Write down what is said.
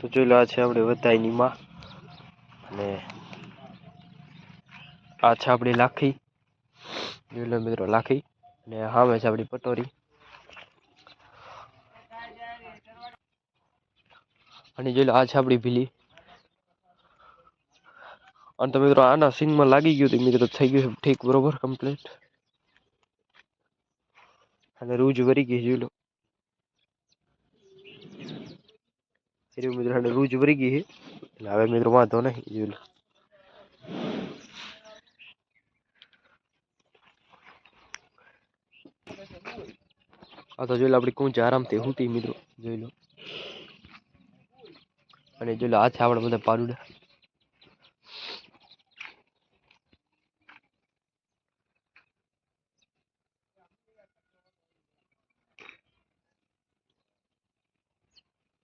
તો જોઈ લો આ છે આપણે વધાઈની માં અને આ છે આપણી લાખી. જોઈ લો મિત્રો લાખી અને સામે છે આપણી પટોરી અને જોઈ લો આ છે આપણી ભીલી. અને તો મિત્રો આના સિંગમાં લાગી ગયું હતું મિત્રો થઈ ગયું ઠીક બરોબર કમ્પ્લીટ. અને રૂજ વરી ગઈ જોઈ લો. મિત્રો રૂજ વરી ગઈ છે એટલે હવે મિત્રો વાંધો નહીં જોઈ લો. આ તો જોઈ લો આપણી કુંચ આરામથી હુતી મિત્રો જોઈ લો. અને જોઈ લો આ છે આપણા બધા પારુડા.